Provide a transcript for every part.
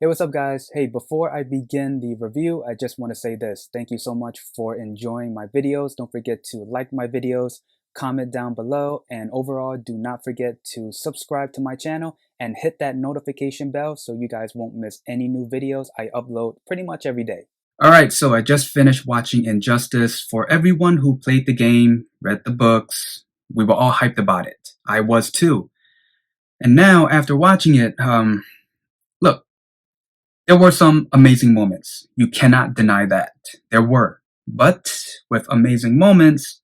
Hey, what's up, guys? Hey, before I begin the review, I just want to say this. Thank you so much for enjoying my videos. Don't forget to like my videos, comment down below, and overall, do not forget to subscribe to my channel and hit that notification bell so you guys won't miss any new videos I upload pretty much every day. Alright, so I just finished watching Injustice. For everyone who played the game, read the books, we were all hyped about it. I was too. And now, after watching it, look, there were some amazing moments. You cannot deny that. There were. But with amazing moments,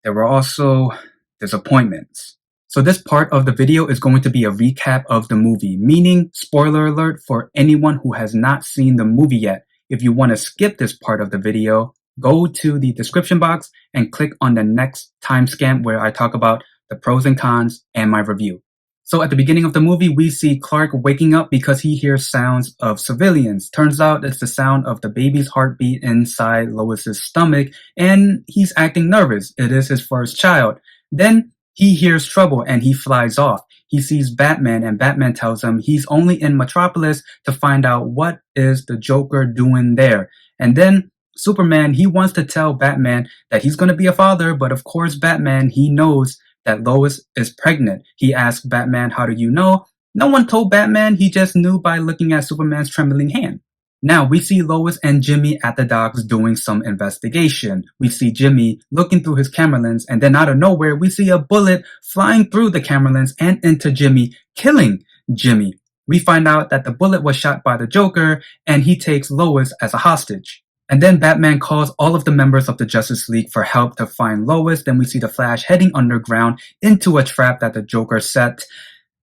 there were also disappointments. So this part of the video is going to be a recap of the movie, meaning spoiler alert for anyone who has not seen the movie yet. If you want to skip this part of the video, go to the description box and click on the next timestamp where I talk about the pros and cons and my review. So at the beginning of the movie, we see Clark waking up because he hears sounds of civilians. Turns out it's the sound of the baby's heartbeat inside Lois's stomach, and he's acting nervous. It is his first child. Then he hears trouble and he flies off. He sees Batman and Batman tells him he's only in Metropolis to find out what is the Joker doing there. And then Superman, he wants to tell Batman that he's going to be a father, but of course Batman, he knows that Lois is pregnant. He asks Batman, how do you know? No one told Batman, he just knew by looking at Superman's trembling hand. Now we see Lois and Jimmy at the docks doing some investigation. We see Jimmy looking through his camera lens, and then out of nowhere we see a bullet flying through the camera lens and into Jimmy, killing Jimmy. We find out that the bullet was shot by the Joker and he takes Lois as a hostage. And then Batman calls all of the members of the Justice League for help to find Lois. Then we see the Flash heading underground into a trap that the Joker set,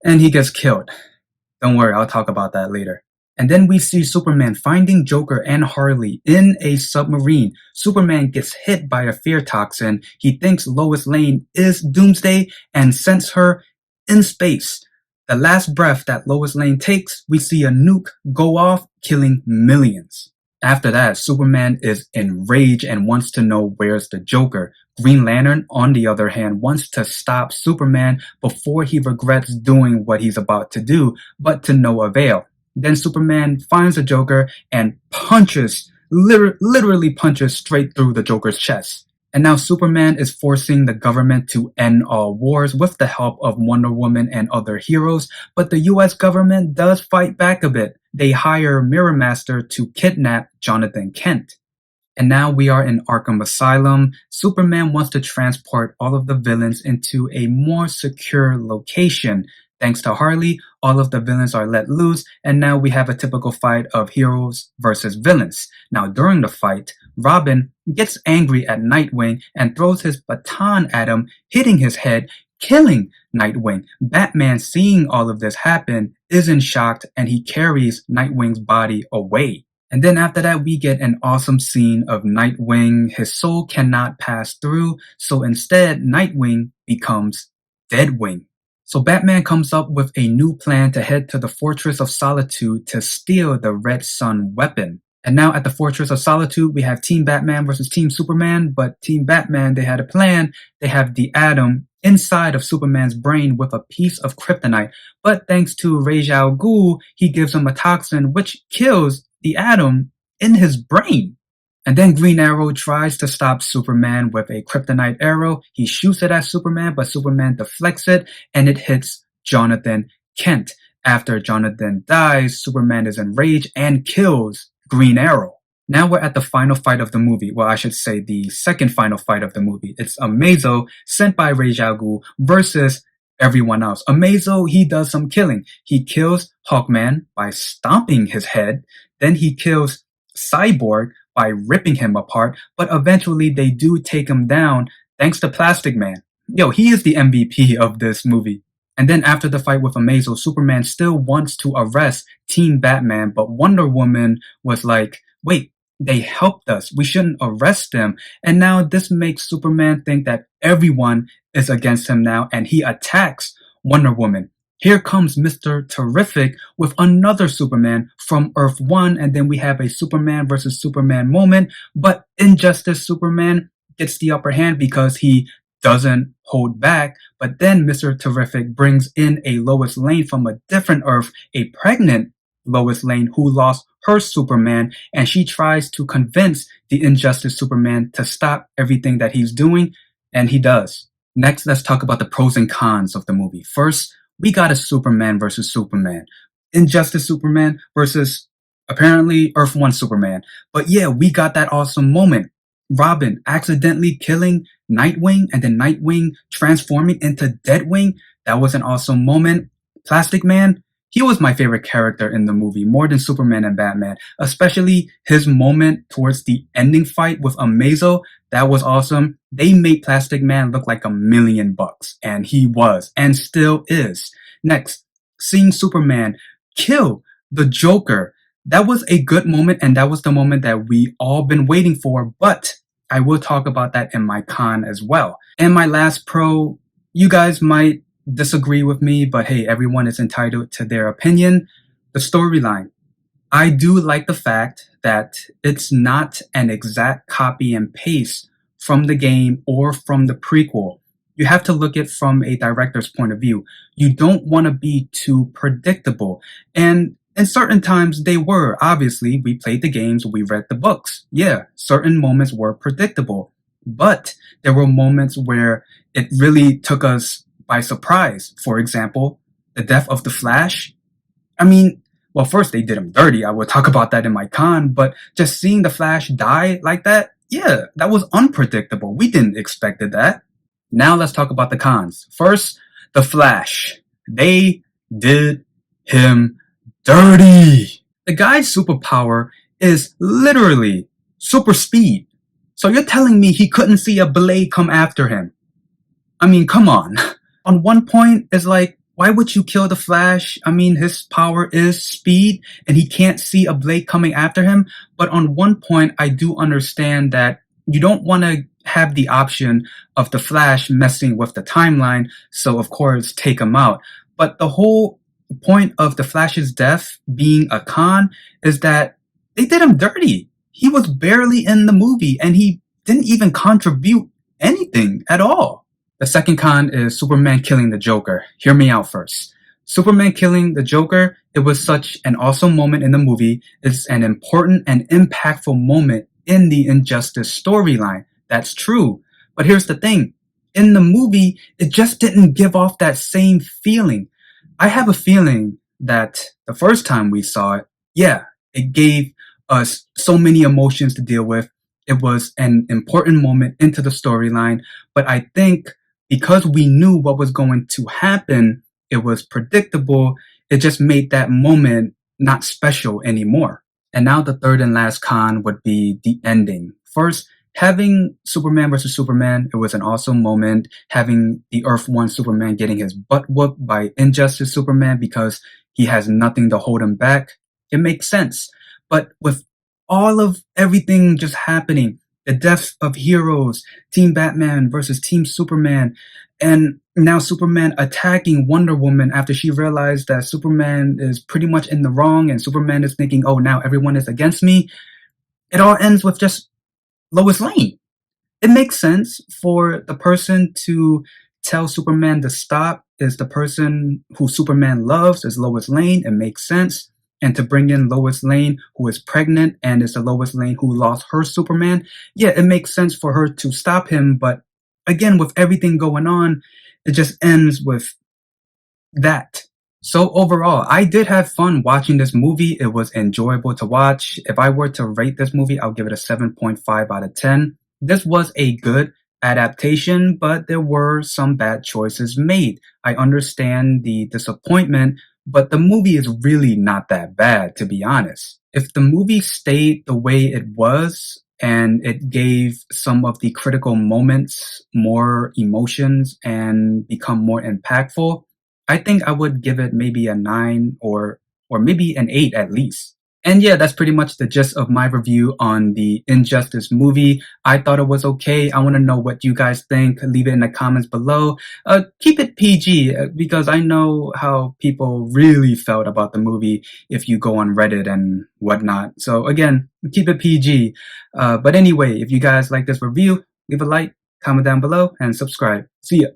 and he gets killed. Don't worry, I'll talk about that later. And then we see Superman finding Joker and Harley in a submarine. Superman gets hit by a fear toxin. He thinks Lois Lane is Doomsday and sends her in space. The last breath that Lois Lane takes, we see a nuke go off, killing millions. After that, Superman is enraged and wants to know where's the Joker. Green Lantern, on the other hand, wants to stop Superman before he regrets doing what he's about to do, but to no avail. Then Superman finds the Joker and punches, literally punches straight through the Joker's chest. And now Superman is forcing the government to end all wars with the help of Wonder Woman and other heroes, but the US government does fight back a bit. They hire Mirror Master to kidnap Jonathan Kent. And now we are in Arkham Asylum. Superman wants to transport all of the villains into a more secure location. Thanks to Harley, all of the villains are let loose, and now we have a typical fight of heroes versus villains. Now during the fight, Robin gets angry at Nightwing and throws his baton at him, hitting his head, killing Nightwing. Batman, seeing all of this happen, isn't shocked and he carries Nightwing's body away. And then after that, we get an awesome scene of Nightwing. His soul cannot pass through, so instead Nightwing becomes Deadwing. So Batman comes up with a new plan to head to the Fortress of Solitude to steal the Red Sun weapon. And now at the Fortress of Solitude, we have Team Batman versus Team Superman, but Team Batman, they had a plan. They have the Atom inside of Superman's brain with a piece of kryptonite, but thanks to Ra's al Ghul, he gives him a toxin which kills the Atom in his brain. And then Green Arrow tries to stop Superman with a kryptonite arrow. He shoots it at Superman, but Superman deflects it and it hits Jonathan Kent. After Jonathan dies, Superman is enraged and kills Green Arrow. Now we're at the final fight of the movie. Well, I should say the second final fight of the movie. It's Amazo, sent by Ra's al Ghul, versus everyone else. Amazo, he does some killing. He kills Hawkman by stomping his head. Then he kills Cyborg by ripping him apart, but eventually they do take him down thanks to Plastic Man. Yo, he is the MVP of this movie. And then after the fight with Amazo, Superman still wants to arrest Team Batman, but Wonder Woman was like, wait, they helped us. We shouldn't arrest them. And now this makes Superman think that everyone is against him now, and he attacks Wonder Woman. Here comes Mr. Terrific with another Superman from Earth 1, and then we have a Superman versus Superman moment, but Injustice Superman gets the upper hand because he doesn't hold back, but then Mr. Terrific brings in a Lois Lane from a different Earth, a pregnant Lois Lane, who lost her Superman, and she tries to convince the Injustice Superman to stop everything that he's doing, and he does. Next, let's talk about the pros and cons of the movie. First, we got a Superman versus Superman. Injustice Superman versus apparently Earth 1 Superman. But yeah, we got that awesome moment. Robin accidentally killing Nightwing and then Nightwing transforming into Deadwing. That was an awesome moment. Plastic Man, he was my favorite character in the movie, more than Superman and Batman, especially his moment towards the ending fight with Amazo. That was awesome. They made Plastic Man look like $1,000,000, and he was, and still is. Next, seeing Superman kill the Joker. That was a good moment, and that was the moment that we all been waiting for, but I will talk about that in my con as well. And my last pro, you guys might disagree with me, but hey, everyone is entitled to their opinion. The storyline. I do like the fact that it's not an exact copy and paste from the game or from the prequel. You have to look at it from a director's point of view. You don't want to be too predictable. And in certain times they were. Obviously, we played the games, we read the books. Yeah, certain moments were predictable. But there were moments where it really took us by surprise. For example, the death of the Flash. I mean, well, first they did him dirty. I will talk about that in my con, but just seeing the Flash die like that, yeah, that was unpredictable. We didn't expect that. Now let's talk about the cons. First, the Flash. They did him dirty. The guy's superpower is literally super speed. So you're telling me he couldn't see a blade come after him? I mean, come on. On one point, it's like, why would you kill the Flash? I mean, his power is speed and he can't see a blade coming after him. But on one point, I do understand that you don't want to have the option of the Flash messing with the timeline. So of course, take him out. But the whole point of the Flash's death being a con is that they did him dirty. He was barely in the movie and he didn't even contribute anything at all. The second con is Superman killing the Joker. Hear me out first. Superman killing the Joker, it was such an awesome moment in the movie. It's an important and impactful moment in the Injustice storyline. That's true. But here's the thing. In the movie, it just didn't give off that same feeling. I have a feeling that the first time we saw it, yeah, it gave us so many emotions to deal with. It was an important moment into the storyline. But I think because we knew what was going to happen, it was predictable. It just made that moment not special anymore. And now the third and last con would be the ending. First, having Superman versus Superman, it was an awesome moment. Having the Earth 1 Superman getting his butt whooped by Injustice Superman because he has nothing to hold him back, it makes sense. But with all of everything just happening, the deaths of heroes, Team Batman versus Team Superman, and now Superman attacking Wonder Woman after she realized that Superman is pretty much in the wrong and Superman is thinking, oh, now everyone is against me. It all ends with just Lois Lane. It makes sense for the person to tell Superman to stop is the person who Superman loves, is Lois Lane. It makes sense. And to bring in Lois Lane, who is pregnant and is the Lois Lane who lost her Superman, yeah, it makes sense for her to stop him. But again, with everything going on, it just ends with that. So overall, I did have fun watching this movie. It was enjoyable to watch. If I were to rate this movie, I'll give it a 7.5 out of 10. This was a good adaptation, but there were some bad choices made. I understand the disappointment, but the movie is really not that bad, to be honest. If the movie stayed the way it was and it gave some of the critical moments more emotions and become more impactful, I think I would give it maybe a 9 or maybe an 8 at least. And yeah, that's pretty much the gist of my review on the Injustice movie. I thought it was okay. I want to know what you guys think. Leave it in the comments below. Keep it PG because I know how people really felt about the movie if you go on Reddit and whatnot. So again, keep it PG. But anyway, if you guys like this review, leave a like, comment down below, and subscribe. See ya.